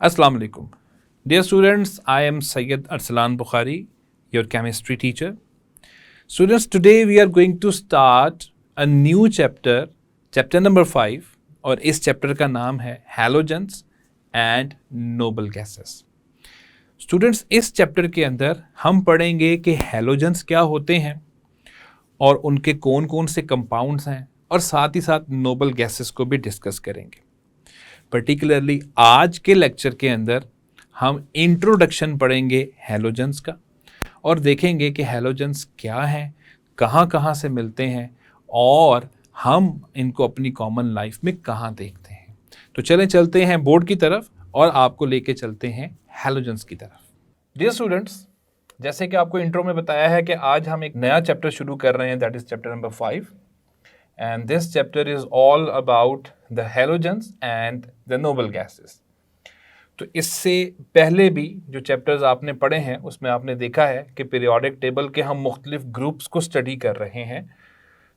Assalamu alaikum. Dear students, I am Syed Arsalan Bukhari, your chemistry teacher. Students, today we are going to start a new chapter, chapter number 5, और इस chapter का नाम है halogens and noble gases. Students, इस chapter के अंदर हम पढ़ेंगे कि हैलोजेंस क्या होते हैं और उनके कौन कौन से कंपाउंड्स हैं, और साथ ही साथ नोबल गैसेस को भी डिस्कस करेंगे. पर्टिकुलरली आज के लेक्चर के अंदर हम इंट्रोडक्शन पढ़ेंगे हैलोजेंस का और देखेंगे कि हैलोजेंस क्या हैं, कहाँ कहाँ से मिलते हैं और हम इनको अपनी कॉमन लाइफ में कहाँ देखते हैं. तो चलते हैं बोर्ड की तरफ और आपको लेके चलते हैं हैलोजेंस की तरफ. डियर स्टूडेंट्स, जैसे कि आपको इंट्रो में बताया है कि आज हम एक नया चैप्टर शुरू कर रहे हैं, that is chapter number 5. And this chapter is all about the halogens and the noble gases. तो इससे पहले भी जो चैप्टर्स आपने पढ़े हैं उसमें आपने देखा है कि पीरियोडिक टेबल के हम मुख्तलिफ ग्रुप्स को स्टडी कर रहे हैं.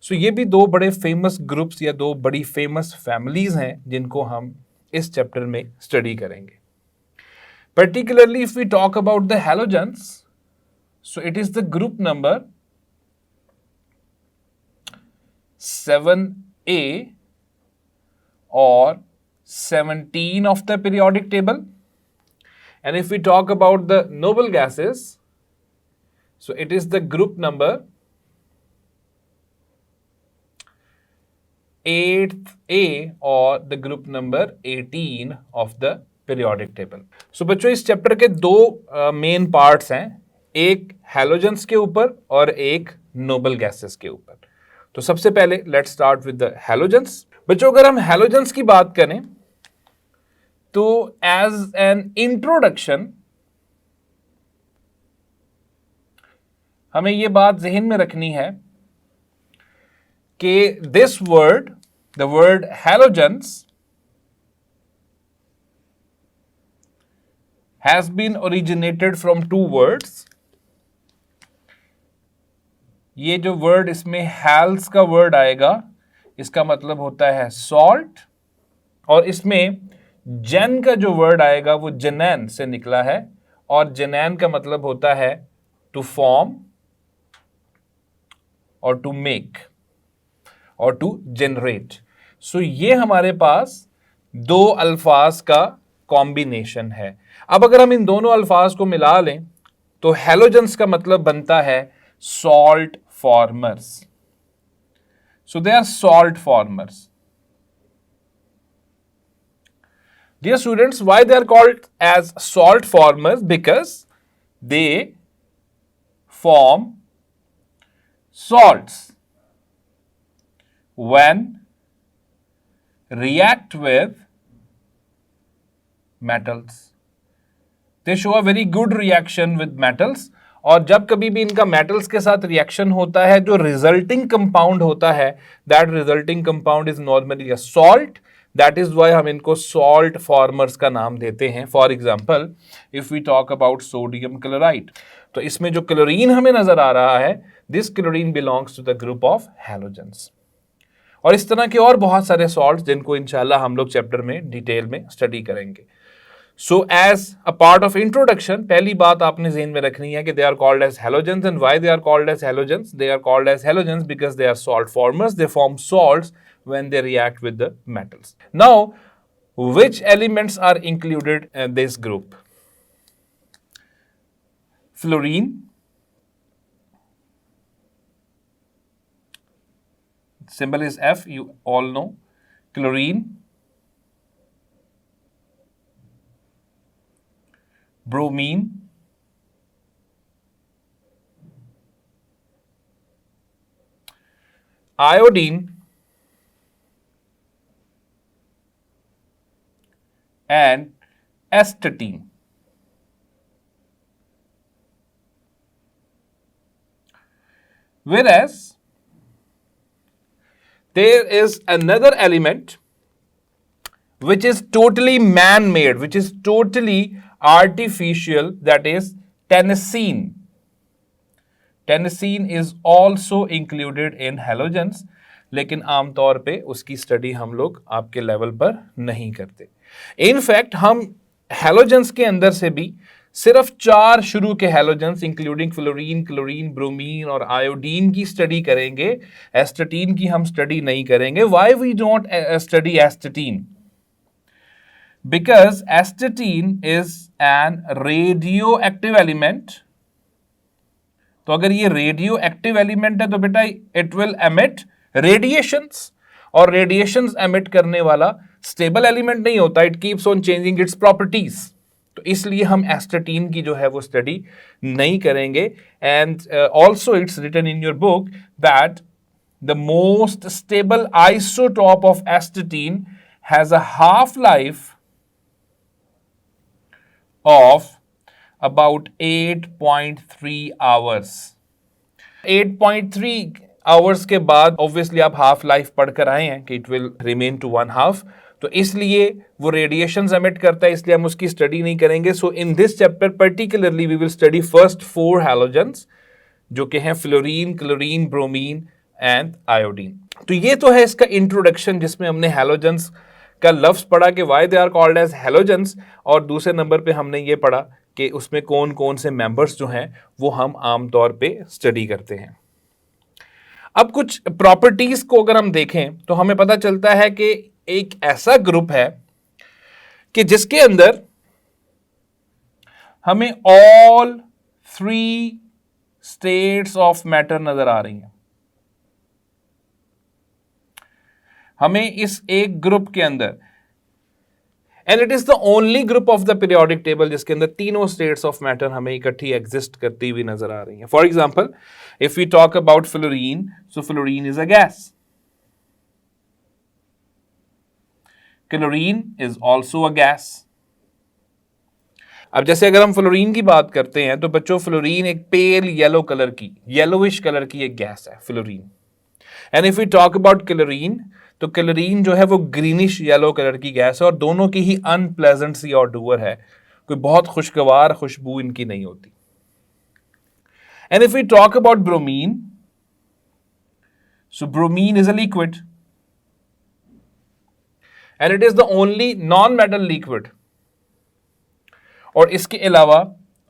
सो ये भी दो बड़े फेमस ग्रुप्स या दो बड़ी फेमस फैमिलीज हैं जिनको हम इस चैप्टर में स्टडी करेंगे. Particularly if we talk about the halogens, so it is the group number 7A or 17 of the periodic table. And if we talk about the noble gases, so it is the group number 8A or the group number 18 of the periodic table. So बच्चों, इस chapter के दो main parts हैं, एक halogens के ऊपर और एक नोबल गैसेस के ऊपर. तो सबसे पहले let's start with the halogens. बच्चों, अगर हम हैलोजेंस की बात करें तो एज एन इंट्रोडक्शन हमें यह बात जहन में रखनी है कि this word, the word halogens, has been originated from two words. ये जो वर्ड इसमें हैल्स का वर्ड आएगा, इसका मतलब होता है सॉल्ट, और इसमें जेन का जो वर्ड आएगा वो जेनैन से निकला है, और जेनैन का मतलब होता है टू फॉर्म और टू मेक और टू जनरेट. सो ये हमारे पास दो अल्फाज का कॉम्बिनेशन है. अब अगर हम इन दोनों अल्फाज को मिला लें तो हैलोजेंस का मतलब बनता है salt formers. So they are salt formers. Dear students, why they are called as salt formers? Because they form salts when react with metals. They show a very good reaction with metals. और जब कभी भी इनका metals के साथ reaction होता है, जो रिजल्टिंग कंपाउंड होता है, that resulting compound is normally a salt. That is why हम इनको सॉल्ट फॉर्मर्स का नाम देते हैं. For example, if we talk about sodium chloride, तो इसमें जो क्लोरीन हमें नजर आ रहा है, this chlorine belongs to the group of halogens. और इस तरह के और बहुत सारे सॉल्ट्स जिनको इंशाल्लाह हम लोग चैप्टर में डिटेल में स्टडी करेंगे. So as a part of introduction, पहली बात आपने ज़हन में रखनी है कि they are called as halogens. And why they are called as halogens? They are called as halogens because they are salt formers. They form salts when they react with the metals. Now, which elements are included in this group? Fluorine, symbol is F, you all know. Chlorine, bromine, iodine, and astatine. Whereas there is another element which is totally man-made, which is totally artificial, that is tennessine. Tennessine is also included in halogens, लेकिन आमतौर पे उसकी study हम लोग आपके level पर नहीं करते. इनफैक्ट हम हैलोजेंस के अंदर से भी सिर्फ 4 शुरू के halogens including fluorine, chlorine, bromine और आयोडीन की स्टडी करेंगे। एस्टेटीन की हम स्टडी नहीं करेंगे। Why we don't study astatine? Because astatine is an radio active element. तो अगर ये रेडियो एक्टिव एलिमेंट है तो बेटा इट विल एमिट रेडिएशंस, और रेडिएशंस एमिट करने वाला स्टेबल एलिमेंट नहीं होता, it keeps on changing its properties. तो इसलिए हम एस्टेटीन की जो है वो स्टडी नहीं करेंगे। And also it's written in your book that the most stable isotope of astatine has a half life of about 8.3 hours. 8.3 hours के बाद ऑब्वियसली आप हाफ लाइफ पढ़कर आए हैं कि इट विल रिमेन टू 1/2, तो इसलिए वो रेडिएशंस एमिट करता है, इसलिए हम उसकी स्टडी नहीं करेंगे। So in this chapter particularly we will study first 4 halogens जो कि हैं fluorine, chlorine, bromine and iodine. तो ये तो है इसका इंट्रोडक्शन जिसमें हमने हैलोजेंस का लफ्ज पढ़ा कि why they are called as halogens, और दूसरे नंबर पे हमने ये पढ़ा कि उसमें कौन कौन से मेंबर्स जो हैं वो हम आमतौर पे स्टडी करते हैं। अब कुछ प्रॉपर्टीज को अगर हम देखें तो हमें पता चलता है कि एक ऐसा ग्रुप है कि जिसके अंदर हमें ऑल 3 स्टेट्स ऑफ मैटर नजर आ रही हैं। हमें इस एक ग्रुप के अंदर, and it is the only group of the periodic table जिसके अंदर तीनों स्टेट्स ऑफ मैटर हमें इकट्ठी एग्जिस्ट करती हुई नजर आ रही हैं। For example if we talk about fluorine, so fluorine is a gas, chlorine is also a gas. अब जैसे अगर हम फ्लोरीन की बात करते हैं तो बच्चों फ्लोरीन एक पेल येलो कलर की, येलोविश कलर की एक गैस है fluorine. And if we talk about chlorine, तो क्लोरीन जो है वो ग्रीनिश येलो कलर की गैस है और दोनों की ही अनप्लेजेंट सी ऑडोर है, कोई बहुत खुशगवार खुशबू इनकी नहीं होती। And if we talk about bromine, so bromine is a liquid and it is the only non metal liquid. और इसके अलावा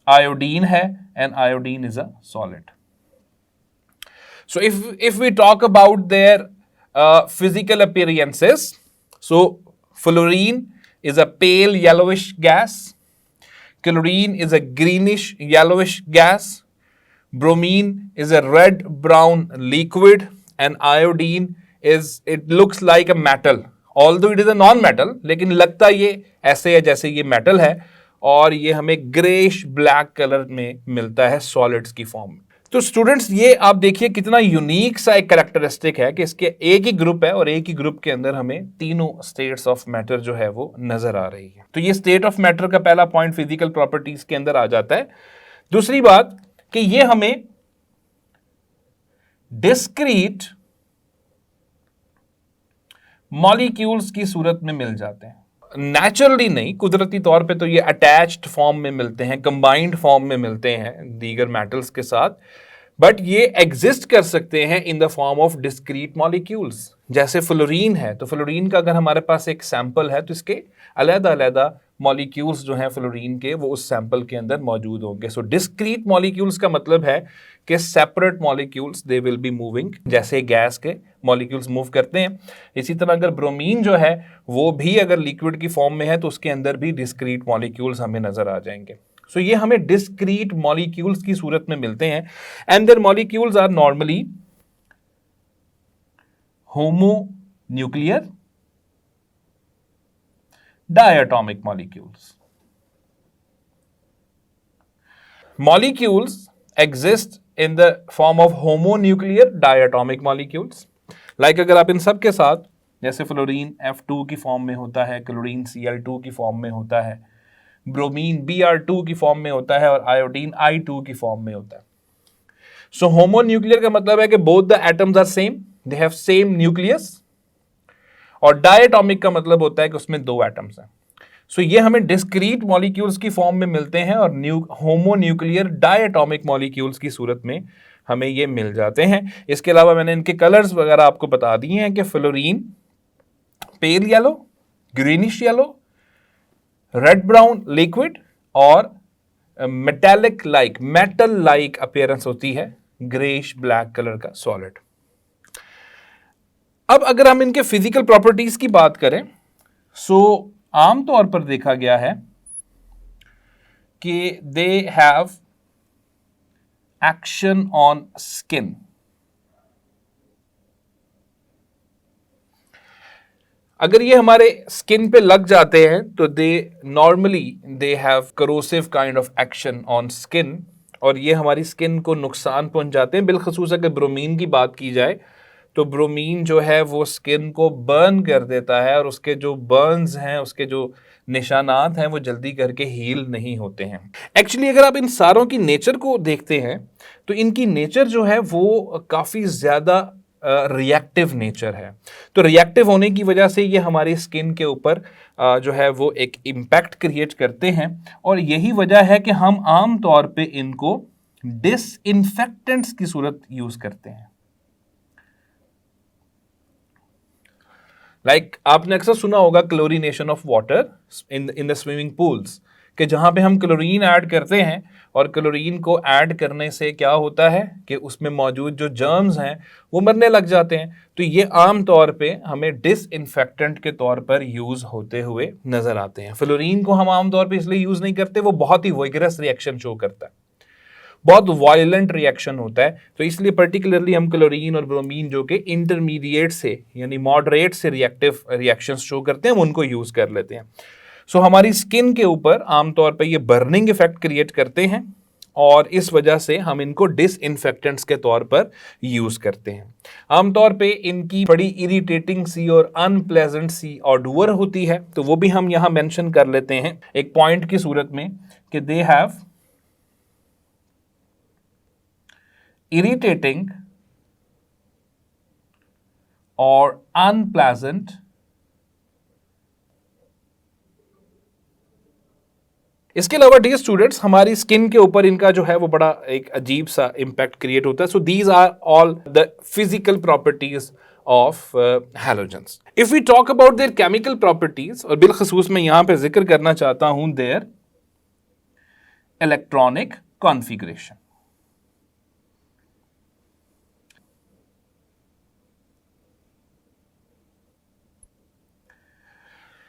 आयोडीन है and iodine is a solid. So if we talk about their physical appearances, so fluorine is a pale yellowish gas, chlorine is a greenish yellowish gas, bromine is a red brown liquid, and iodine is, it looks like a metal, although it is a non-metal, लेकिन लगता ये ऐसे है जैसे ये metal है, और ये हमें ग्रेश ब्लैक कलर में मिलता है सॉलिड्स की फॉर्म में। तो स्टूडेंट्स ये आप देखिए कितना यूनिक सा एक कैरेक्टरिस्टिक है कि इसके एक ही ग्रुप है और एक ही ग्रुप के अंदर हमें तीनों स्टेट्स ऑफ मैटर जो है वो नजर आ रही है। तो ये स्टेट ऑफ मैटर का पहला पॉइंट फिजिकल प्रॉपर्टीज के अंदर आ जाता है। दूसरी बात कि ये हमें डिस्क्रीट मॉलिक्यूल्स की सूरत में मिल जाते हैं। नेचुरली नहीं, कुदरती तौर पे तो ये अटैच्ड फॉर्म में मिलते हैं, कंबाइंड फॉर्म में मिलते हैं दीगर मेटल्स के साथ, बट ये एग्जिस्ट कर सकते हैं इन the form of discrete molecules. जैसे फ्लोरीन है, तो फ्लोरीन का अगर हमारे पास एक सैंपल है तो इसके अलग-अलग मॉलिक्यूल्स जो हैं फ्लोरीन के वो उस सैंपल के अंदर मौजूद होंगे। सो डिस्क्रीट मॉलिक्यूल्स का मतलब है कि separate molecules they will be moving, जैसे गैस के मॉलिक्यूल्स मूव करते हैं। इसी तरह अगर ब्रोमीन जो है वो भी अगर लिक्विड की फॉर्म में है तो उसके अंदर भी डिस्क्रीट मॉलिक्यूल्स हमें नजर आ जाएंगे। सो ये हमें डिस्क्रीट मॉलिक्यूल्स की सूरत में मिलते हैं and their molecules are normally homonuclear diatomic molecules. Molecules exist in the form of homonuclear diatomic molecules. Like अगर आप इन सब के साथ, जैसे फ्लोरीन F2 की फॉर्म में होता है, क्लोरीन Cl2 की फॉर्म में होता है, ब्रोमीन Br2 की फॉर्म में होता है और आयोडीन I2 की फॉर्म में होता है। So homonuclear का मतलब है कि both the atoms are same, they have same nucleus, और डायटॉमिक का मतलब होता है कि उसमें 2 एटम्स हैं। सो ये हमें डिस्क्रीट मॉलिक्यूल्स की फॉर्म में मिलते हैं और होमोन्यूक्लियर डायटॉमिक मॉलिक्यूल्स की सूरत में हमें ये मिल जाते हैं। इसके अलावा मैंने इनके कलर्स वगैरह आपको बता दिए हैं कि fluorine pale yellow, greenish yellow, red brown liquid और metallic like metal like appearance होती है ग्रेश ब्लैक कलर का सॉलिड। अब अगर हम इनके फिजिकल प्रॉपर्टीज की बात करें, सो आमतौर पर देखा गया है कि they have action on skin. अगर ये हमारे स्किन पे लग जाते हैं तो they have corrosive kind of action on skin, और ये हमारी स्किन को नुकसान पहुंचाते हैं। बिलखसूस अगर ब्रोमीन की बात की जाए तो ब्रोमीन जो है वो स्किन को बर्न कर देता है, और उसके जो बर्न्स हैं, उसके जो निशानात हैं, वो जल्दी करके हील नहीं होते हैं। एक्चुअली अगर आप इन सारों की नेचर को देखते हैं तो इनकी नेचर जो है वो काफ़ी ज़्यादा रिएक्टिव नेचर है। तो रिएक्टिव होने की वजह से ये हमारी स्किन के ऊपर जो है वो एक इम्पैक्ट क्रिएट करते हैं, और यही वजह है कि हम आम तौर पे इनको डिसइंफेक्टेंट्स की सूरत यूज़ करते हैं। आपने अक्सर सुना होगा chlorination of water in the swimming pools, कि जहां पे हम क्लोरीन ऐड करते हैं, और क्लोरीन को ऐड करने से क्या होता है कि उसमें मौजूद जो जर्म्स हैं वो मरने लग जाते हैं। तो ये आम तौर पे हमें डिसइंफेक्टेंट के तौर पर यूज होते हुए नजर आते हैं। फ्लोरीन को हम आम तौर पे इसलिए यूज नहीं करते, वो बहुत ही वोगरस रिएक्शन शो करता है, बहुत वायलेंट रिएक्शन होता है। तो इसलिए पर्टिकुलरली हम क्लोरीन और ब्रोमीन जो कि इंटरमीडिएट से यानी मॉडरेट से रिएक्टिव रिएक्शंस शो करते हैं, उनको यूज कर लेते हैं। सो हमारी स्किन के ऊपर आमतौर पे ये बर्निंग इफेक्ट क्रिएट करते हैं, और इस वजह से हम इनको डिसइंफेक्टेंट्स के तौर पर यूज करते हैं। आमतौर पे इनकी बड़ी इरिटेटिंग सी और अनप्लेजेंट सी ऑडोर होती है, तो वो भी हम यहां मेंशन कर लेते हैं एक पॉइंट की सूरत में कि they have irritating or unpleasant इसके अलावा डियर स्टूडेंट्स, हमारी स्किन के ऊपर इनका जो है वो बड़ा एक अजीब सा इंपैक्ट क्रिएट होता है। So these are all the physical properties of halogens. If we talk about their chemical properties, और बिलखसूस मैं यहां पे जिक्र करना चाहता हूं their electronic configuration.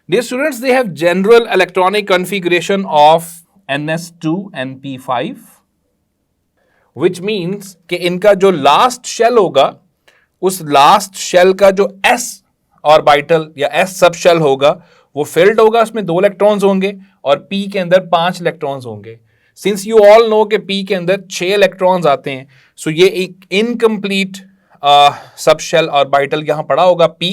Dear students, they have general electronic configuration of NS2 and P5, which means कि इनका जो लास्ट शेल होगा, उस लास्ट शेल का जो S ऑर्बिटल या S सब शेल होगा वो फिल्ड होगा, उसमें 2 इलेक्ट्रॉन्स होंगे, और P के अंदर 5 इलेक्ट्रॉन्स होंगे। सिंस यू ऑल नो कि P के अंदर 6 इलेक्ट्रॉन्स आते हैं, सो ये एक इनकम्प्लीट सब शेल ऑर्बिटल यहां पड़ा होगा P।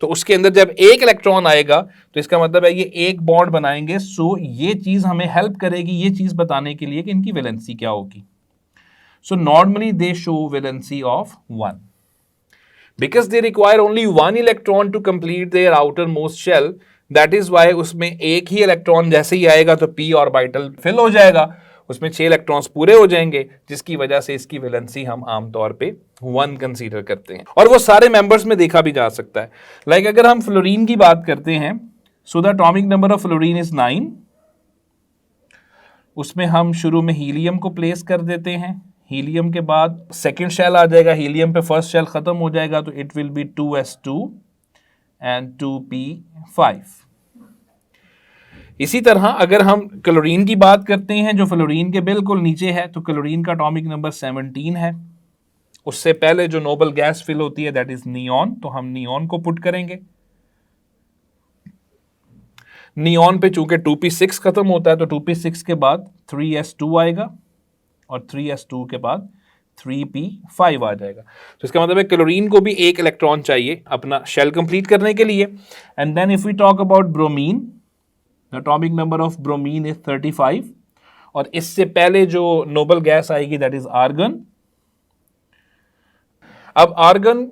तो उसके अंदर जब एक इलेक्ट्रॉन आएगा तो इसका मतलब है ये एक बॉन्ड बनाएंगे। सो ये चीज हमें हेल्प करेगी ये चीज बताने के लिए कि इनकी वैलेंसी क्या होगी। So normally they show valency of 1 because they require only 1 electron to complete their outermost shell. That is why उसमें एक ही इलेक्ट्रॉन जैसे ही आएगा तो p ऑर्बिटल फिल हो जाएगा, उसमें 6 इलेक्ट्रॉन्स पूरे हो जाएंगे, जिसकी वजह से इसकी वैलेंसी हम आमतौर पे 1 कंसीडर करते हैं। और वो सारे मेंबर्स में देखा भी जा सकता है। लाइक अगर हम फ्लोरीन की बात करते हैं, so the atomic number of fluorine is 9। उसमें हम शुरू में हीलियम को प्लेस कर देते हैं, हीलियम के बाद सेकेंड शेल आ जाएगा, हीलियम पे फर्स्ट शेल खत्म हो जाएगा, तो it will be 2s2 and 2p5। इसी तरह अगर हम क्लोरीन की बात करते हैं जो फ्लोरीन के बिल्कुल नीचे है, तो क्लोरीन का एटॉमिक नंबर 17 है। उससे पहले जो नोबल गैस फिल होती है दैट इज नियॉन, तो हम नियॉन को पुट करेंगे। नियॉन पे चूंकि 2p6 खत्म होता है तो 2p6 के बाद 3s2 आएगा, और 3s2 के बाद 3p5 आ जाएगा। तो इसका मतलब है क्लोरीन को भी एक इलेक्ट्रॉन चाहिए अपना शेल कंप्लीट करने के लिए। And then if we talk about bromine, the atomic number of bromine is 35, और इससे पहले जो नोबल गैस आएगी दैट इज आर्गन। अब आर्गन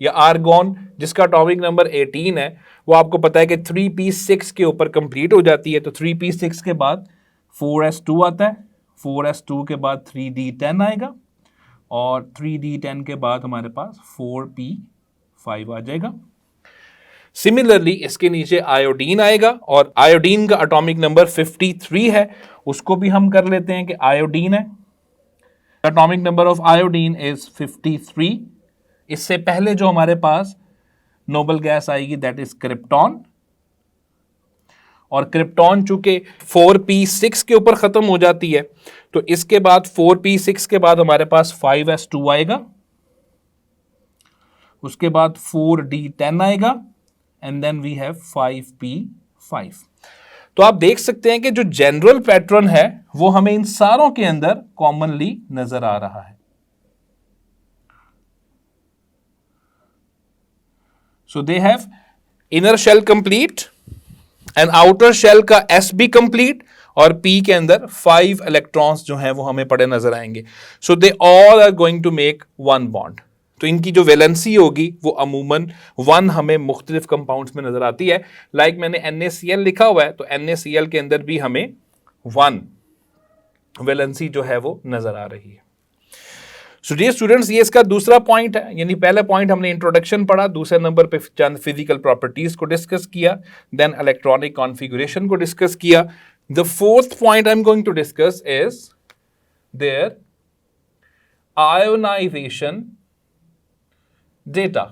या आर्गॉन जिसका एटॉमिक नंबर 18 है, वो आपको पता है कि 3p6 के ऊपर कंप्लीट हो जाती है। तो 3p6 के बाद 4s2 आता है, 4s2 के बाद 3d10 आएगा, और 3d10 के बाद हमारे पास 4p5 आ जाएगा। सिमिलरली इसके नीचे आयोडीन आएगा और आयोडीन का एटॉमिक नंबर 53 है, उसको भी हम कर लेते हैं कि आयोडीन है, atomic number of iodine is 53। इससे पहले जो हमारे पास नोबल गैस आएगी दैट इज क्रिप्टॉन, और क्रिप्टॉन चूंकि 4p6 के ऊपर खत्म हो जाती है तो इसके बाद 4p6 के बाद हमारे पास 5s2 आएगा, उसके बाद 4d10 आएगा and then we have 5p5। तो आप देख सकते हैं कि जो जनरल पैटर्न है वो हमें इन सारों के अंदर कॉमनली नजर आ रहा है। So they have inner shell complete and outer shell का s भी कंप्लीट, और p के अंदर 5 इलेक्ट्रॉन्स जो हैं वो हमें पड़े नजर आएंगे। So they all are going to make one bond. तो इनकी जो वैलेंसी होगी वो अमूमन 1 हमें मुख्तलिफ कंपाउंड्स में नजर आती है। लाइक मैंने NaCl लिखा हुआ है तो NaCl के अंदर भी हमें 1 वैलेंसी जो है वो नजर आ रही है। सो डियर स्टूडेंट्स, ये इसका दूसरा पॉइंट है, यानी पहला पॉइंट हमने इंट्रोडक्शन पढ़ा, दूसरे नंबर पे चंद फिजिकल प्रॉपर्टीज को डिस्कस किया, देन इलेक्ट्रॉनिक कॉन्फ़िगरेशन को डिस्कस किया। The fourth point I am going to discuss is their ionisation data.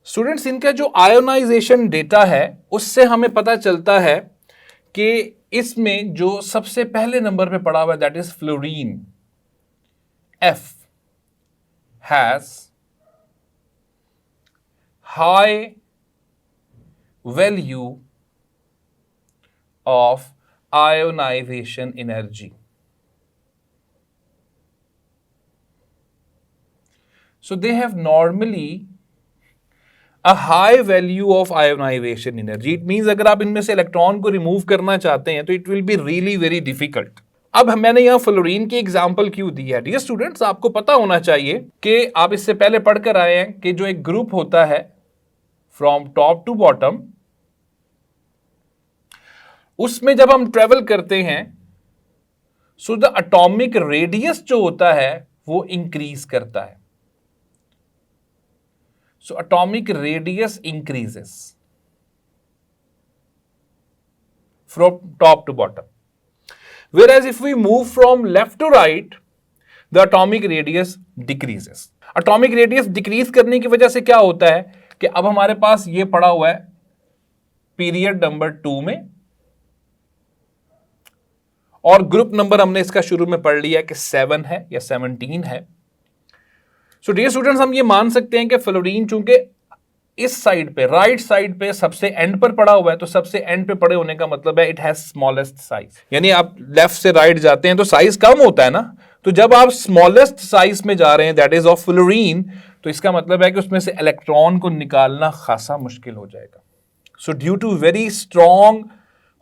Students, इनका जो आयोनाइजेशन डेटा है उससे हमें पता चलता है कि इसमें जो सबसे पहले नंबर पे पड़ा हुआ है that is fluorine, F has high value of ionisation energy. So they have normally a high value of ionization energy. It means अगर आप इनमें से इलेक्ट्रॉन को रिमूव करना चाहते हैं तो it will be really very difficult. अब मैंने यहां फ्लोरीन की एग्जांपल क्यों दी है? डियर स्टूडेंट्स, आपको पता होना चाहिए कि आप इससे पहले पढ़कर आए हैं कि जो एक ग्रुप होता है फ्रॉम टॉप टू बॉटम, उसमें जब हम ट्रेवल करते हैं सो द एटॉमिक रेडियस जो होता है वो इंक्रीज करता है। So atomic radius increases from top to bottom. Whereas if we move from left to right, the atomic radius decreases. Atomic radius decrease करने की वजह से क्या होता है कि अब हमारे पास ये पड़ा हुआ है पीरियड नंबर 2 में, और ग्रुप नंबर हमने इसका शुरू में पढ़ लिया कि 7 है या 17 है। सो डियर स्टूडेंट्स, हम ये मान सकते हैं कि फ्लोरीन चूंकि इस साइड पे, राइट साइड पे सबसे एंड पर पड़ा हुआ है, तो सबसे एंड पे पड़े होने का मतलब है इट हैज स्मॉलेस्ट साइज। यानी आप लेफ्ट से राइट जाते हैं तो साइज कम होता है ना, तो जब आप स्मॉलेस्ट साइज में जा रहे हैं दैट इज ऑफ फ्लोरीन, तो इसका मतलब है कि उसमें से इलेक्ट्रॉन को निकालना खासा मुश्किल हो जाएगा। So due to very strong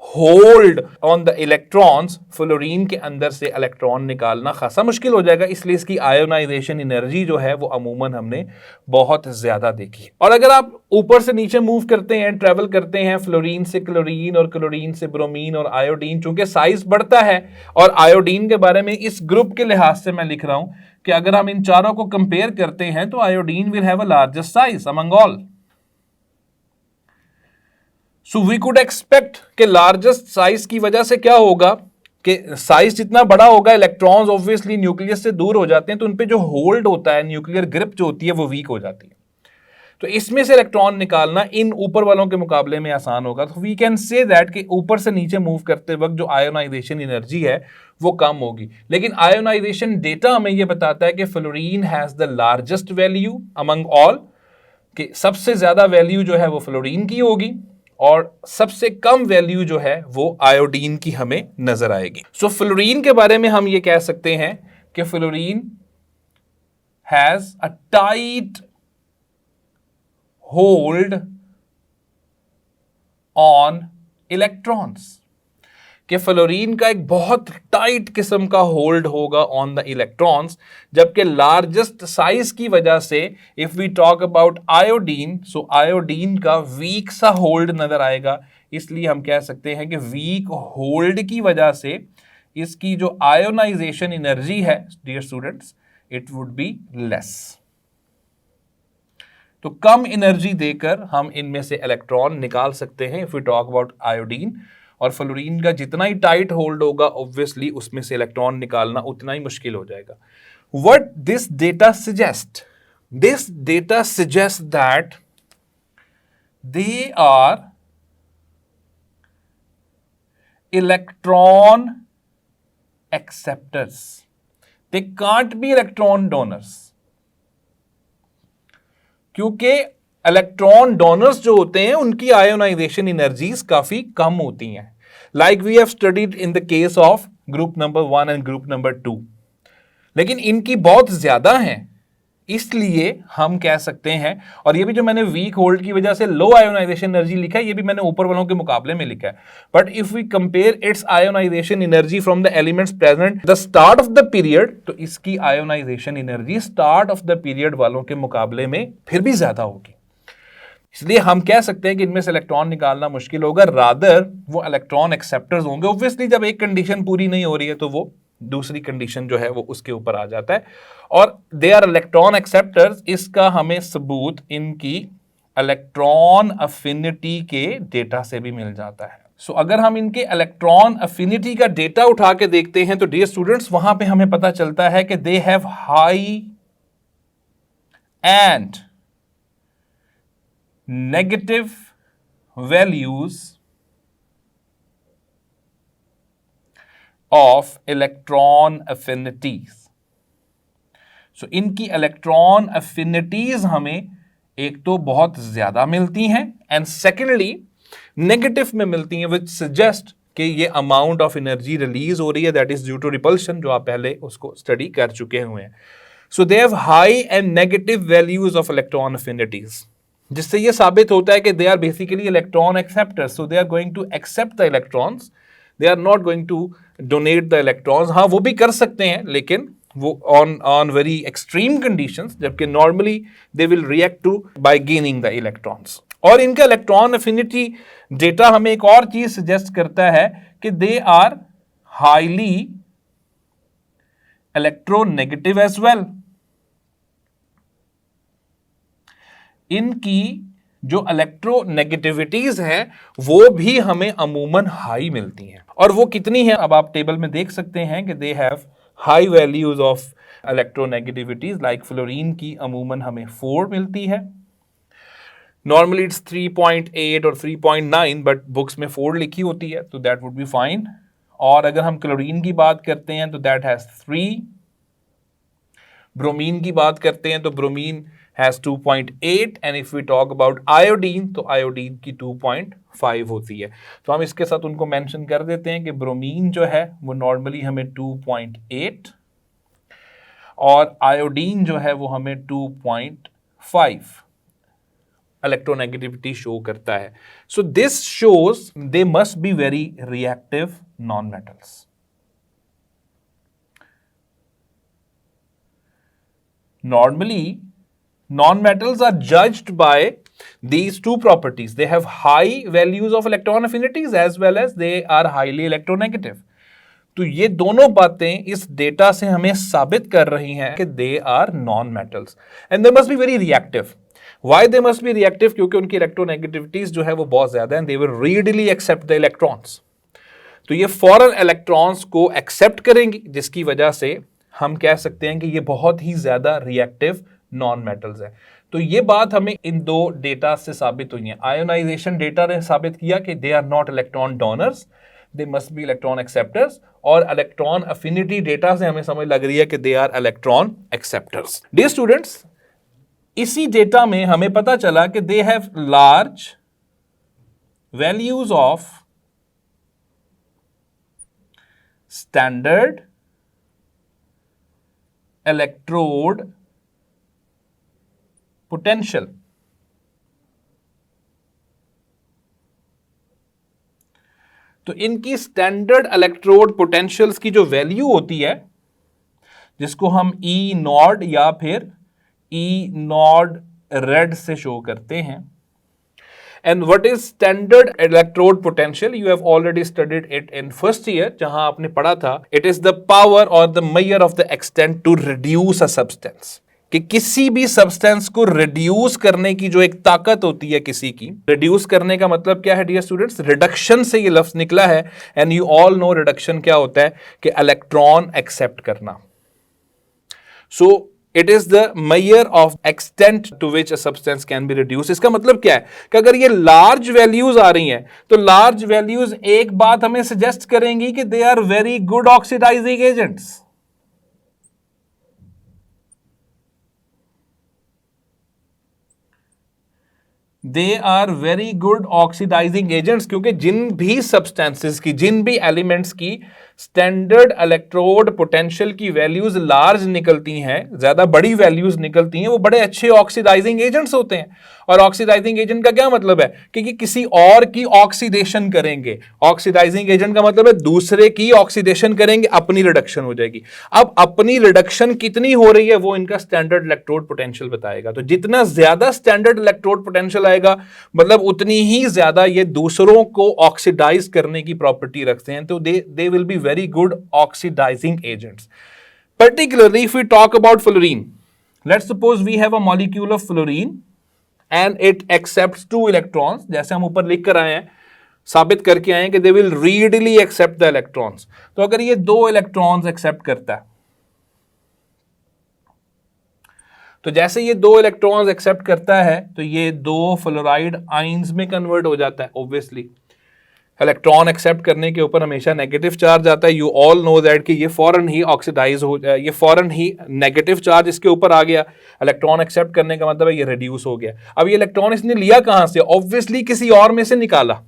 hold on the electrons, fluorine के अंदर से इलेक्ट्रॉन निकालना खासा मुश्किल हो जाएगा, इसलिए इसकी आयोनाइजेशन एनर्जी जो है वो अमूमन हमने बहुत ज्यादा देखी है। और अगर आप ऊपर से नीचे मूव करते हैं, ट्रेवल करते हैं फ्लोरीन से क्लोरीन और क्लोरीन से ब्रोमीन और आयोडीन, चूंकि साइज बढ़ता है, और आयोडीन के बारे में इस ग्रुप के लिहाज से मैं लिख रहा हूं कि अगर हम इन चारों को कंपेयर करते हैं तो iodine will have a largest size among all. So we could expect कि लार्जेस्ट साइज की वजह से क्या होगा कि साइज जितना बड़ा होगा, इलेक्ट्रॉन्स ऑब्वियसली न्यूक्लियस से दूर हो जाते हैं, तो उन पे जो होल्ड होता है, न्यूक्लियर ग्रिप जो होती है वो वीक हो जाती है, तो इसमें से इलेक्ट्रॉन निकालना इन ऊपर वालों के मुकाबले में आसान होगा। तो वी कैन से दैट कि ऊपर से नीचे मूव करते वक्त जो आयोनाइजेशन एनर्जी है वो कम होगी। लेकिन आयोनाइजेशन डेटा हमें ये बताता है कि fluorine has the largest value among all, कि सबसे ज्यादा वैल्यू जो है वो फ्लोरीन की होगी, और सबसे कम वैल्यू जो है वो आयोडीन की हमें नजर आएगी। सो फ्लोरीन के बारे में हम ये कह सकते हैं कि fluorine has a tight hold on electrons, कि फ्लोरीन का एक बहुत टाइट किस्म का होल्ड होगा ऑन द इलेक्ट्रॉन्स, जबकि लार्जेस्ट साइज की वजह से if we talk about iodine, so iodine का वीक सा होल्ड नजर आएगा। इसलिए हम कह सकते हैं कि वीक होल्ड की वजह से इसकी जो आयोनाइजेशन एनर्जी है dear students, it would be less. तो कम एनर्जी देकर हम इनमें से इलेक्ट्रॉन निकाल सकते हैं if we talk about iodine. और फ्लोरीन का जितना ही टाइट होल्ड होगा ऑब्वियसली उसमें से इलेक्ट्रॉन निकालना उतना ही मुश्किल हो जाएगा। What this data suggest? This data suggest that they are electron acceptors. They can't be electron donors. क्योंकि इलेक्ट्रॉन डोनर्स जो होते हैं उनकी आयोनाइजेशन एनर्जीज काफी कम होती हैं, like we have studied in the case of group number 1 and group number 2, लेकिन इनकी बहुत ज्यादा हैं, इसलिए हम कह सकते हैं। और ये भी जो मैंने वीक होल्ड की वजह से लो आयोनाइजेशन एनर्जी लिखा है, ये भी मैंने ऊपर वालों के मुकाबले में लिखा है। But if we compare its ionisation energy from the elements present the start of the period, तो इसकी ionisation energy start of the period वालों के मुकाबले में फिर भी ज्यादा होगी। इसलिए हम कह सकते हैं कि इनमें से इलेक्ट्रॉन निकालना मुश्किल होगा, रादर वो इलेक्ट्रॉन एक्सेप्टर्स होंगे। ऑब्वियसली जब एक कंडीशन पूरी नहीं हो रही है तो वो दूसरी कंडीशन जो है वो उसके ऊपर आ जाता है, और दे आर इलेक्ट्रॉन एक्सेप्टर्स। इसका हमें सबूत इनकी इलेक्ट्रॉन अफिनिटी के डेटा से भी मिल जाता है। सो अगर हम इनके इलेक्ट्रॉन अफिनिटी का डेटा उठा के देखते हैं तो डियर स्टूडेंट्स वहां पे हमें पता चलता है कि they have high and negative values of electron affinities. So इनकी इलेक्ट्रॉन अफिनिटीज हमें एक तो बहुत ज्यादा मिलती हैं एंड सेकेंडली नेगेटिव में मिलती हैं, विच सजेस्ट कि ये अमाउंट ऑफ एनर्जी रिलीज हो रही है that is due to repulsion, जो आप पहले उसको स्टडी कर चुके हुए हैं। So they have high and negative values of electron affinities, जिससे ये साबित होता है कि they are basically electron acceptors. So they are going to accept the electrons, they are not going to donate the electrons. हाँ वो भी कर सकते हैं लेकिन वो ऑन वेरी एक्सट्रीम कंडीशंस, जबकि normally they will react to by gaining the electrons. और इनका इलेक्ट्रॉन अफिनिटी डेटा हमें एक और चीज सजेस्ट करता है कि they are highly electronegative as well. इनकी जो इलेक्ट्रोनेगेटिविटीज हैं वो भी हमें अमूमन हाई मिलती हैं, और वो कितनी है अब आप टेबल में देख सकते हैं कि they have high values of electronegativities. Like fluorine की अमूमन हमें 4 मिलती है, नॉर्मली इट्स 3.8 और 3.9, बट बुक्स में 4 लिखी होती है तो दैट वुड बी फाइन। और अगर हम क्लोरीन की बात करते हैं तो दैट हैज 3, ब्रोमीन की बात करते हैं तो bromine has 2.8 and if we talk about iodine तो iodine की 2.5 होती है। तो हम इसके साथ उनको मेंशन कर देते हैं कि ब्रोमीन जो है वो नॉर्मली हमें 2.8 और आयोडीन जो है वो हमें 2.5 इलेक्ट्रोनेगेटिविटी शो करता है। So this shows they must be very reactive non metals. Normally, non-metals are judged by these two properties. They have high values of electron affinities as well as they are highly electronegative. तो ये दोनों बातें इस data से हमें साबित कर रही हैं कि they are non-metals and they must be very reactive. Why they must be reactive? क्योंकि उनकी इलेक्ट्रोनेगेटिविटीज जो है वो बहुत ज्यादा हैं, they will readily accept the electrons. तो ये फौरन इलेक्ट्रॉन्स को एक्सेप्ट करेंगी, जिसकी वजह से हम कह सकते हैं कि ये बहुत ही ज्यादा रिएक्टिव नॉन मेटल्स है। तो ये बात हमें इन दो डेटा से साबित हुई है। आयोनाइजेशन डेटा ने साबित किया कि they are not electron donors, they must be electron acceptors, और इलेक्ट्रॉन अफिनिटी डेटा से हमें समझ लग रही है कि they are electron acceptors. Dear students, इसी डेटा में हमें पता चला कि they have large values of standard electrode potential. तो इनकी स्टैंडर्ड इलेक्ट्रोड पोटेंशियल्स की जो वैल्यू होती है, जिसको हम ई नॉड या फिर ई नॉड रेड से शो करते हैं। And what is standard electrode potential? You have already studied it in first year, जहां आपने पढ़ा था इट इज द पावर और the measure of the extent to reduce a substance. कि किसी भी सब्सटेंस को रिड्यूस करने की जो एक ताकत होती है किसी की, रिड्यूस करने का मतलब क्या है डियर स्टूडेंट्स, रिडक्शन से ये लफ्ज निकला है। And you all know reduction क्या होता है, कि इलेक्ट्रॉन एक्सेप्ट करना। So it is the measure of extent to which a substance can be reduce. इसका मतलब क्या है कि अगर ये लार्ज वैल्यूज आ रही हैं तो लार्ज वैल्यूज एक बात हमें सजेस्ट करेंगी कि they are very good oxidising agents. They are very good oxidising agents, क्योंकि जिन भी सब्सटेंसेस की, जिन भी एलिमेंट्स की स्टैंडर्ड इलेक्ट्रोड पोटेंशियल की वैल्यूज लार्ज निकलती हैं, ज्यादा बड़ी वैल्यूज निकलती हैं, वो बड़े अच्छे ऑक्सीडाइजिंग एजेंट्स होते हैं। और ऑक्सीडाइजिंग एजेंट का क्या मतलब है कि किसी और की ऑक्सीडेशन करेंगे। ऑक्सीडाइजिंग एजेंट का मतलब है दूसरे की ऑक्सीडेशन करेंगे, अपनी रिडक्शन हो जाएगी। अब अपनी रिडक्शन कितनी हो रही है वो इनका स्टैंडर्ड इलेक्ट्रोड पोटेंशियल बताएगा। तो जितना ज्यादा स्टैंडर्ड इलेक्ट्रोड पोटेंशियल आएगा, मतलब उतनी ही ज्यादा ये दूसरों को ऑक्सीडाइज करने की प्रॉपर्टी रखते हैं। तो they will be very good oxidising agents. Particularly if we talk about fluorine, let's suppose we have a molecule of fluorine and it accepts 2 electrons, जैसे हम ऊपर लिख कर आए हैं, साबित करके आए हैं कि they will readily accept the electrons। तो अगर ये 2 इलेक्ट्रॉन्स एक्सेप्ट करता है, तो जैसे ये 2 इलेक्ट्रॉन्स एक्सेप्ट करता है तो ये 2 फ्लोराइड आइंस में कन्वर्ट हो जाता है। ऑब्वियसली इलेक्ट्रॉन एक्सेप्ट करने के ऊपर हमेशा नेगेटिव चार्ज आता है। यू ऑल नो दैट कि ये फौरन ही ऑक्सीडाइज हो जाए, ये फौरन ही नेगेटिव चार्ज इसके ऊपर आ गया। इलेक्ट्रॉन एक्सेप्ट करने का मतलब है ये रिड्यूस हो गया। अब ये इलेक्ट्रॉन इसने लिया कहां से, ऑब्वियसली किसी और में से निकाला,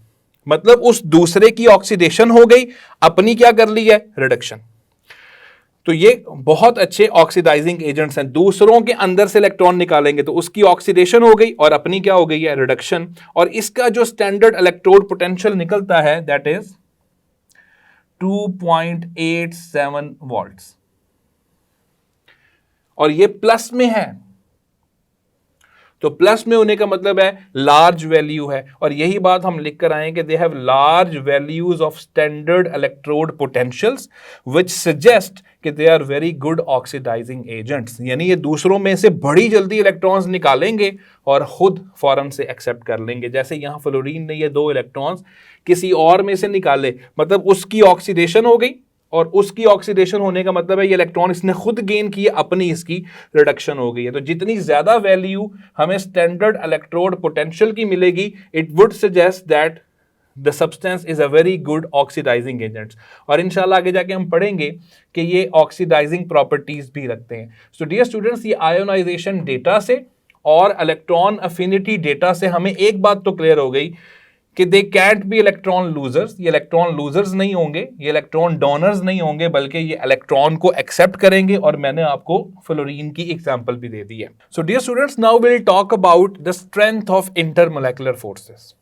मतलब उस दूसरे की ऑक्सीडेशन हो गई, अपनी क्या कर ली है, रिडक्शन। तो ये बहुत अच्छे ऑक्सीडाइजिंग एजेंट्स हैं। दूसरों के अंदर से इलेक्ट्रॉन निकालेंगे तो उसकी ऑक्सीडेशन हो गई और अपनी क्या हो गई है, रिडक्शन। और इसका जो स्टैंडर्ड इलेक्ट्रोड पोटेंशियल निकलता है दैट इज 2.87 वोल्ट्स, और ये प्लस में है। तो प्लस में होने का मतलब है लार्ज वैल्यू है, और यही बात हम लिख कर आए कि they have large values of standard electrode potentials which suggest कि they are very good oxidising agents. यानी ये दूसरों में से बड़ी जल्दी इलेक्ट्रॉन्स निकालेंगे और खुद फौरन से एक्सेप्ट कर लेंगे। जैसे यहां फ्लोरीन ने ये 2 इलेक्ट्रॉन्स किसी और में से निकाले, मतलब उसकी ऑक्सीडेशन हो गई, और उसकी ऑक्सीडेशन होने का मतलब है ये इलेक्ट्रॉन इसने खुद गेन किए, अपनी इसकी रिडक्शन हो गई है। तो जितनी ज्यादा वैल्यू हमें स्टैंडर्ड इलेक्ट्रोड पोटेंशियल की मिलेगी, it would suggest that the substance is a very good oxidising agents. और इंशाल्लाह आगे जाके हम पढ़ेंगे कि ये ऑक्सीडाइजिंग प्रॉपर्टीज भी रखते हैं। सो डियर स्टूडेंट्स, ये आयोनाइजेशन डेटा से और इलेक्ट्रॉन अफिनिटी डेटा से हमें एक बात तो क्लियर हो गई कि they can't B electron losers. ये इलेक्ट्रॉन लूजर्स नहीं होंगे, ये इलेक्ट्रॉन डोनर्स नहीं होंगे, बल्कि ये इलेक्ट्रॉन को एक्सेप्ट करेंगे। और मैंने आपको फ्लोरीन की एग्जांपल भी दे दी है। So dear students, now will talk about the strength of intermolecular forces.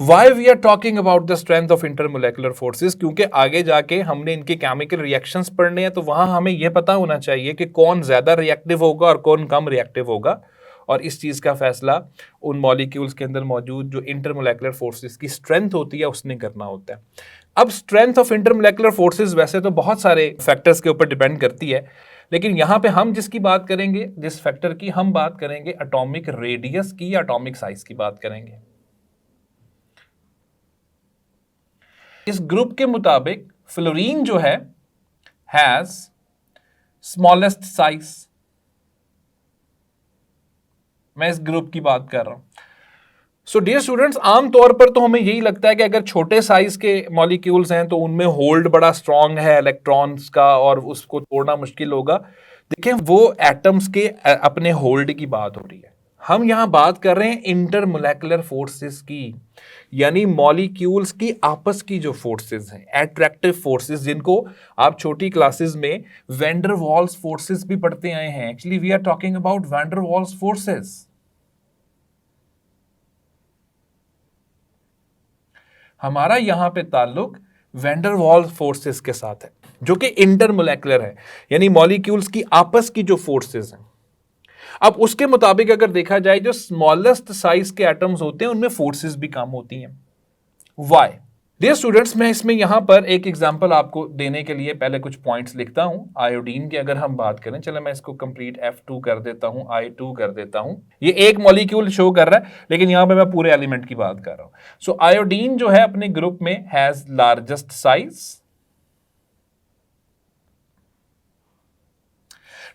Why we are talking about the strength of intermolecular forces, क्योंकि आगे जाके हमने इनके केमिकल रिएक्शंस पढ़ने हैं, तो वहां हमें यह पता होना चाहिए कि कौन ज्यादा रिएक्टिव होगा और कौन कम रिएक्टिव होगा। और इस चीज का फैसला उन मॉलिक्यूल्स के अंदर मौजूद जो इंटरमोलेकुलर फोर्सेस की स्ट्रेंथ होती है उसने करना होता है। अब स्ट्रेंथ ऑफ इंटरमोलेकुलर फोर्सेस वैसे तो बहुत सारे फैक्टर्स के ऊपर डिपेंड करती है, लेकिन यहां पे हम जिसकी बात करेंगे, जिस फैक्टर की हम बात करेंगे, एटॉमिक रेडियस की या एटॉमिक साइज की बात करेंगे। इस ग्रुप के मुताबिक फ्लोरीन जो है हैज स्मॉलेस्ट साइज। मैं इस ग्रुप की बात कर रहा हूं। सो डियर स्टूडेंट्स, आमतौर पर तो हमें यही लगता है कि अगर छोटे साइज के मॉलिक्यूल्स हैं तो उनमें होल्ड बड़ा स्ट्रांग है इलेक्ट्रॉन्स का और उसको तोड़ना मुश्किल होगा। देखें, वो एटम्स के अपने होल्ड की बात हो रही है। हम यहां बात कर रहे हैं इंटरमोलेकुलर फोर्सेस की, यानी मॉलिक्यूल्स की आपस की जो फोर्सेस हैं, अट्रैक्टिव फोर्सेस, जिनको आप छोटी क्लासेस में वैन डर वाल्स फोर्सेस भी पढ़ते आए हैं। Actually we are talking about van der Waals forces. हमारा यहां पे ताल्लुक वैन डर वाल्स फोर्सेस के साथ है, जो कि इंटरमोलेकुलर है, यानी मॉलिक्यूल्स की आपस की जो फोर्सेस हैं। अब उसके मुताबिक अगर देखा जाए, जो स्मॉलेस्ट साइज के एटम्स होते हैं उनमें फोर्सेस भी कम होती हैं। व्हाई? डियर स्टूडेंट्स, मैं इसमें यहां पर एक एग्जांपल आपको देने के लिए पहले कुछ पॉइंट्स लिखता हूं। आयोडीन की अगर हम बात करें, चलो मैं इसको कंप्लीट F2 कर देता हूं, I2 कर देता हूं। ये एक मॉलिक्यूल शो कर रहा है, लेकिन यहां पे मैं पूरे एलिमेंट की बात कर रहा हूं। सो आयोडीन जो है अपने ग्रुप में has largest size.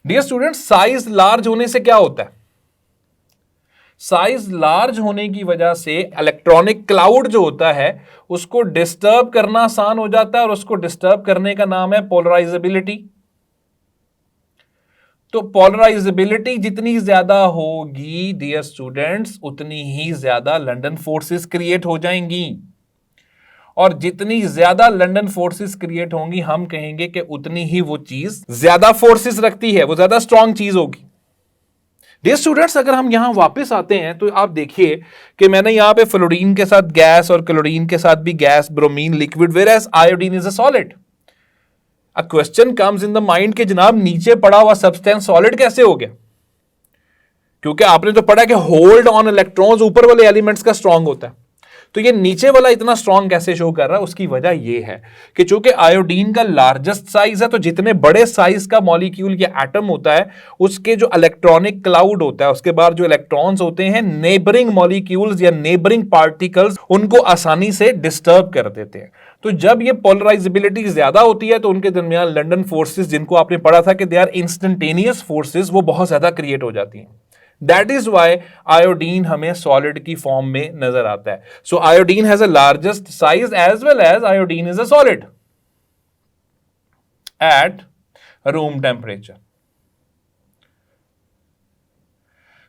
Dear students, size large होने से क्या होता है? साइज लार्ज होने की वजह से इलेक्ट्रॉनिक क्लाउड जो होता है उसको डिस्टर्ब करना आसान हो जाता है, और उसको डिस्टर्ब करने का नाम है पोलराइजेबिलिटी। तो पोलराइजेबिलिटी जितनी ज्यादा होगी डियर स्टूडेंट्स, उतनी ही ज्यादा लंडन फोर्सेस क्रिएट हो जाएंगी, और जितनी ज्यादा लंडन फोर्सेस क्रिएट होंगी हम कहेंगे कि उतनी ही वो चीज ज्यादा फोर्सेस रखती है, वो ज्यादा स्ट्रांग चीज होगी। डियर स्टूडेंट्स, अगर हम यहां वापस आते हैं तो आप देखिए कि मैंने यहां पे फ्लोरीन के साथ गैस और क्लोरीन के साथ भी gas, bromine liquid, whereas iodine is a solid. A question comes in the mind कि जनाब नीचे पड़ा हुआ सब्सटेंस सॉलिड कैसे हो गया? क्योंकि आपने तो पढ़ा कि होल्ड ऑन इलेक्ट्रॉन्स ऊपर वाले एलिमेंट्स का स्ट्रांग होता है, तो ये नीचे वाला इतना स्ट्रांग कैसे शो कर रहा है? उसकी वजह ये है कि चूंकि आयोडीन का लार्जेस्ट साइज है, तो जितने बड़े साइज का मॉलिक्यूल या एटम होता है उसके जो इलेक्ट्रॉनिक क्लाउड होता है, उसके बाद जो इलेक्ट्रॉन्स होते हैं, नेबरिंग मॉलिक्यूल्स या नेबरिंग पार्टिकल्स उनको आसानी से डिस्टर्ब कर देते हैं। तो जब ये पोलराइजेबिलिटी ज्यादा होती है तो उनके दरमियान लंडन फोर्सेस, जिनको आपने पढ़ा था कि दे आर इंस्टेंटेनियस फोर्सेस, वो बहुत ज्यादा क्रिएट हो जाती हैं। दैट इज वाई आयोडीन हमें सॉलिड की फॉर्म में नजर आता है। So iodine has a largest size as well as iodine is a solid at room temperature.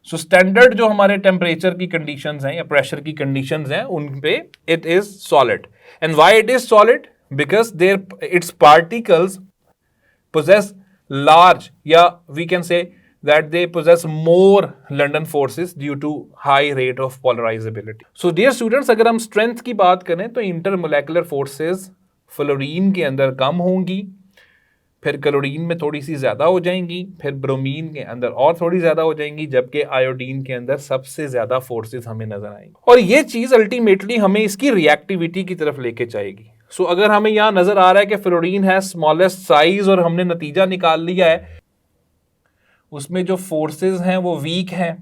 So standard जो हमारे टेम्परेचर की कंडीशंस हैं या प्रेशर की कंडीशंस हैं उन पे it is solid. And why it is solid? Because their its particles possess large, yeah, we can say that they possess more London forces due to high rate of polarizability. So dear students, अगर हम strength की बात करें तो intermolecular forces fluorine के अंदर कम होंगी, फिर क्लोरीन में थोड़ी सी ज्यादा हो जाएंगी, फिर ब्रोमीन के अंदर और थोड़ी ज्यादा हो जाएंगी, जबकि आयोडीन के अंदर सबसे ज्यादा फोर्सेस हमें नजर आएंगी। और ये चीज अल्टीमेटली हमें इसकी रिएक्टिविटी की तरफ लेके जाएगी। सो अगर हमें यहां नजर आ रहा है कि फ्लोरीन है स्मॉलेस्ट साइज, और हमने नतीजा निकाल लिया है उसमें जो फोर्सेस हैं वो वीक हैं,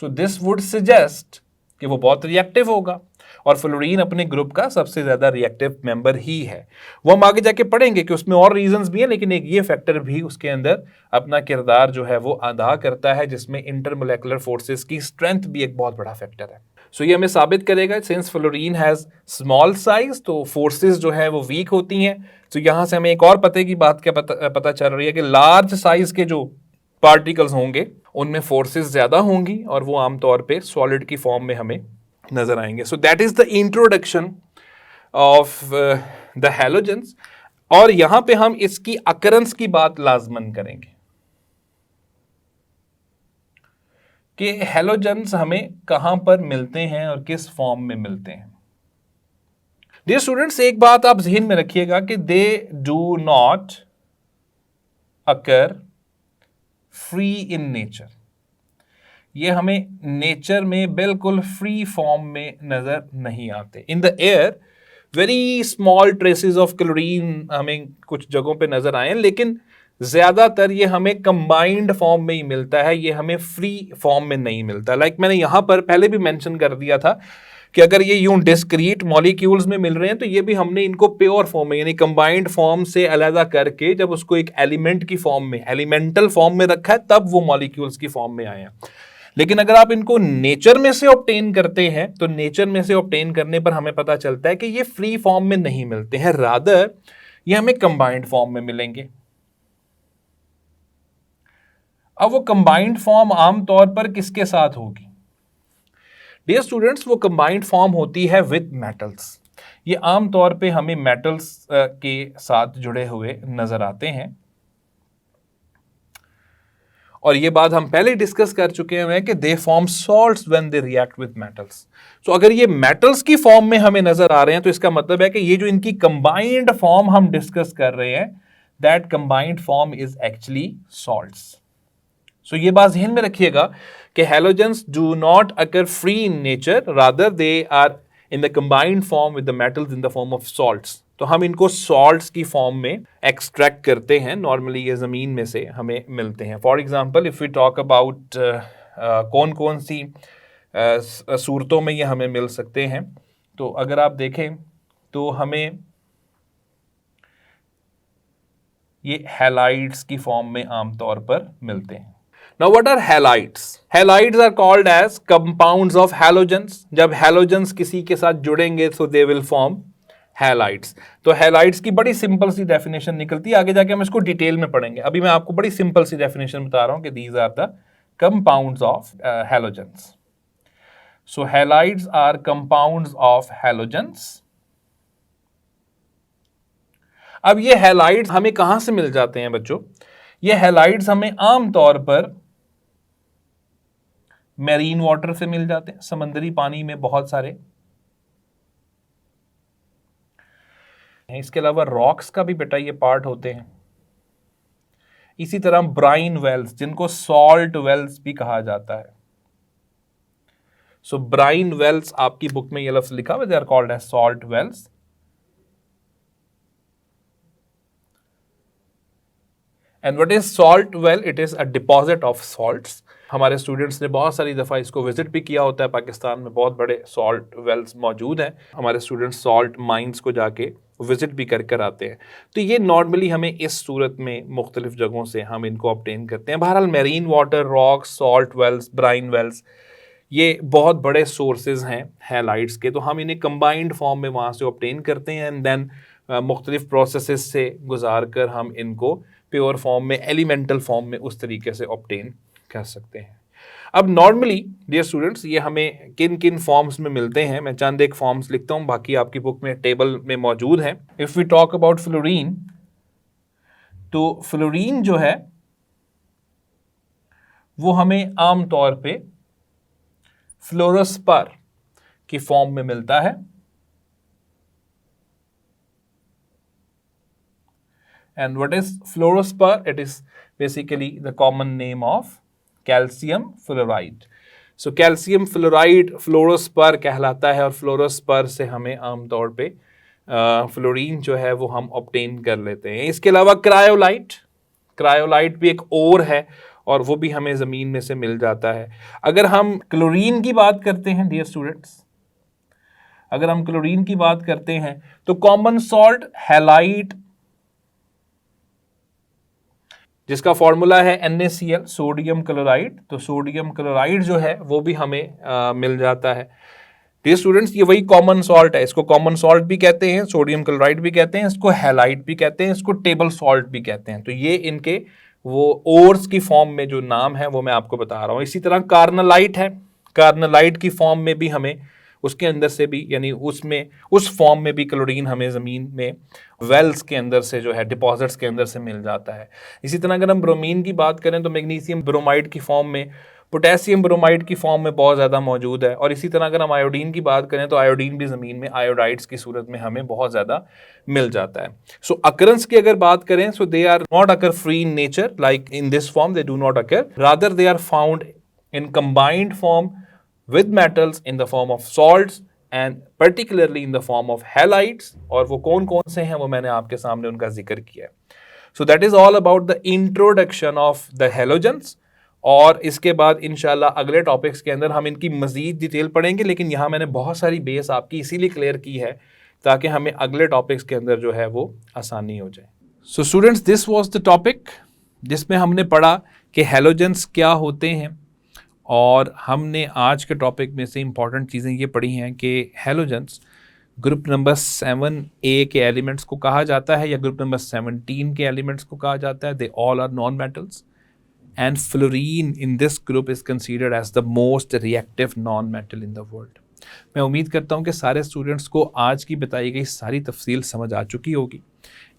सो दिस वुड सजेस्ट कि वो बहुत रिएक्टिव होगा, और फ्लोरीन अपने ग्रुप का सबसे ज्यादा रिएक्टिव मेंबर ही है। वो हम आगे जाके पढ़ेंगे कि उसमें और रीजंस भी हैं, लेकिन एक ये फैक्टर भी उसके अंदर अपना किरदार जो है वो अदा करता है, जिसमें इंटरमोलेकुलर फोर्सेस की स्ट्रेंथ भी एक बहुत बड़ा फैक्टर है। सो ये हमें साबित करेगा since fluorine has small size तो फोर्सेस जो है वो वीक होती हैं। तो यहां से हमें एक और पते की बात क्या पता चल रही है कि लार्ज साइज के जो पार्टिकल्स होंगे उनमें फोर्सेस ज्यादा होंगी, और वो आमतौर पे सॉलिड की फॉर्म में हमें नजर आएंगे। So that is the introduction of the halogens, और यहां पे हम इसकी अकरेंस की बात लाजमन करेंगे कि हैलोजेंस हमें कहां पर मिलते हैं और किस फॉर्म में मिलते हैं। डियर स्टूडेंट्स, एक बात आप जहन में रखिएगा कि दे do not occur free in nature. ये हमें नेचर में बिल्कुल फ्री फॉर्म में नजर नहीं आते। In the air very small traces of chlorine हमें कुछ जगहों पे नजर आए, लेकिन ज्यादातर ये हमें कंबाइंड फॉर्म में ही मिलता है, ये हमें फ्री फॉर्म में नहीं मिलता। लाइक मैंने यहां पर पहले भी मेंशन कर दिया था कि अगर ये यूं डिस्क्रीट मॉलिक्यूल्स में मिल रहे हैं तो ये भी हमने इनको प्योर फॉर्म में यानी कंबाइंड फॉर्म से अलग करके जब उसको एक एलिमेंट की फॉर्म में, एलिमेंटल फॉर्म में रखा है, तब वो मॉलिक्यूल्स की फॉर्म में आए हैं। लेकिन अगर आप इनको नेचर में से ऑब्टेन करते हैं तो नेचर में से ऑब्टेन करने पर हमें पता चलता है कि ये फ्री फॉर्म में नहीं मिलते हैं, रादर ये हमें कंबाइंड फॉर्म में मिलेंगे। अब वो कंबाइंड फॉर्म आमतौर पर किसके साथ होगी? डियर स्टूडेंट्स, वो कंबाइंड फॉर्म होती है विद मेटल्स। ये आमतौर पे हमें मेटल्स के साथ जुड़े हुए नजर आते हैं, और ये बात हम पहले डिस्कस कर चुके हैं कि they form salts when they react with metals. तो अगर ये मेटल्स की फॉर्म में हमें नजर आ रहे हैं तो इसका मतलब है कि ये जो इनकी कंबाइंड फॉर्म हम डिस्कस कर रहे हैं, that combined form is actually salts. सो ये बात ध्यान में रखिएगा कि halogens do not occur free in nature, rather they are in the combined form with the metals in the form of salts. तो हम इनको सॉल्ट्स की फॉर्म में एक्सट्रैक्ट करते हैं। नॉर्मली ये ज़मीन में से हमें मिलते हैं। For example if we talk about कौन कौन सी सूरतों में ये हमें मिल सकते हैं, तो अगर आप देखें तो हमें ये हैलाइड्स की फॉर्म में आमतौर पर मिलते हैं। Now what are halides? Halides are called as compounds of halogens. जब halogens किसी के साथ जुड़ेंगे so they will form halides. तो halides की बड़ी सिंपल सी डेफिनेशन निकलती है, आगे जाके हम इसको डिटेल में पढ़ेंगे। अभी मैं आपको बड़ी सिंपल सी डेफिनेशन बता रहा हूं कि these are the compounds of halogens. So halides are compounds of halogens. अब ये हैलाइड्स हमें कहां से मिल जाते हैं बच्चों? ये हैलाइड्स हमें आमतौर पर मैरीन वाटर से मिल जाते हैं, समंदरी पानी में बहुत सारे। इसके अलावा रॉक्स का भी बेटा ये पार्ट होते हैं। इसी तरह ब्राइन वेल्स, जिनको सॉल्ट वेल्स भी कहा जाता है। सो ब्राइन वेल्स आपकी बुक में ये लफ्ज लिखा हुआ, they are called as salt wells. And what is salt well? It is a deposit of salts. हमारे स्टूडेंट्स ने बहुत सारी दफ़ा इसको विजिट भी किया होता है। पाकिस्तान में बहुत बड़े सॉल्ट वेल्स मौजूद हैं। हमारे स्टूडेंट्स सॉल्ट माइंस को जाके विजिट भी कर आते हैं। तो ये नॉर्मली हमें इस सूरत में मुख्तलिफ जगहों से हम इनको ऑब्टेन करते हैं। बहरहाल marine water, rocks, salt wells, brine wells, ये बहुत बड़े सोर्सेज हैं हैलाइड्स के। तो हम इन्हें कंबाइंड फॉर्म में वहाँ से ऑब्टेन करते हैं एंड देन मुख्तलिफ प्रोसेसेस से गुजार कर हम इनको प्योर फॉर्म में, एलिमेंटल फॉर्म में उस तरीके से ऑब्टेन कर सकते हैं। अब नॉर्मली डियर स्टूडेंट्स ये हमें किन किन फॉर्म्स में मिलते हैं, मैं चंद एक फॉर्म्स लिखता हूं, बाकी आपकी बुक में टेबल में मौजूद है। If we talk about fluorine, तो फ्लोरीन जो है वो हमें आमतौर पे फ्लोरोस्पर की फॉर्म में मिलता है। And what is fluorospar? It is basically the common name of calcium fluoride. So calcium fluoride fluorospar कहलाता है और fluorospar से हमें आमतौर पे फ्लोरीन जो है वो हम ऑब्टेन कर लेते हैं। इसके अलावा क्रायोलाइट भी एक और है और वो भी हमें ज़मीन में से मिल जाता है। अगर हम क्लोरीन की बात करते हैं डियर स्टूडेंट्स, अगर हम क्लोरीन की बात करते हैं तो कॉमन सॉल्ट हैलाइट, जिसका फॉर्मूला है NaCl, सोडियम क्लोराइड। तो सोडियम क्लोराइड जो है वो भी हमें मिल जाता है। डियर स्टूडेंट्स ये वही कॉमन सॉल्ट है, इसको कॉमन सॉल्ट भी कहते हैं, सोडियम क्लोराइड भी कहते हैं, इसको हैलाइट भी कहते हैं, इसको टेबल सॉल्ट भी कहते हैं। तो ये इनके वो ओर्स की फॉर्म में जो नाम है वो मैं आपको बता रहा हूँ। इसी तरह कार्नलाइट है, कार्नलाइट की फॉर्म में भी हमें उसके अंदर से भी, यानी उसमें उस फॉर्म में भी क्लोरीन हमें ज़मीन में वेल्स के अंदर से जो है, डिपॉजिट्स के अंदर से मिल जाता है। इसी तरह अगर हम ब्रोमीन की बात करें तो मैग्नीशियम ब्रोमाइड की फॉर्म में, पोटेशियम ब्रोमाइड की फॉर्म में बहुत ज़्यादा मौजूद है। और इसी तरह अगर हम आयोडीन की बात करें तो आयोडीन भी ज़मीन में आयोडाइड्स की सूरत में हमें बहुत ज़्यादा मिल जाता है। सो अकरेंस की अगर बात करें, so they are not occur free in nature, like in this form they do not occur, rather they are found in combined form with metals in the form of salts and particularly in the form of halides। और वो कौन कौन से हैं वो मैंने आपके सामने उनका जिक्र किया है। So that is all about the introduction of the halogens। और इसके बाद इंशाल्लाह अगले टॉपिक्स के अंदर हम इनकी मजीद डिटेल पढ़ेंगे, लेकिन यहाँ मैंने बहुत सारी बेस आपकी इसीलिए क्लियर की है ताकि हमें अगले टॉपिक्स के अंदर जो है वो आसानी हो जाए। So students, this was the topic जिसमें हमने पढ़ा कि हैलोजेंस क्या होते हैं, और हमने आज के टॉपिक में से इम्पॉर्टेंट चीज़ें ये पढ़ी हैं कि हैलोजेंस ग्रुप नंबर 7A के एलिमेंट्स को कहा जाता है या ग्रुप नंबर 17 के एलिमेंट्स को कहा जाता है। They all are non metals and fluorine in this group is considered as the most reactive non metal in the world. मैं उम्मीद करता हूँ कि सारे स्टूडेंट्स को आज की बताई गई सारी तफसील समझ आ चुकी होगी।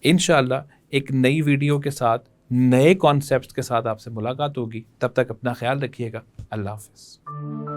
इंशाल्लाह एक नई वीडियो के साथ, नए कॉन्सेप्ट्स के साथ आपसे मुलाकात होगी। तब तक अपना ख्याल रखिएगा। अल्लाह हाफ़िज़।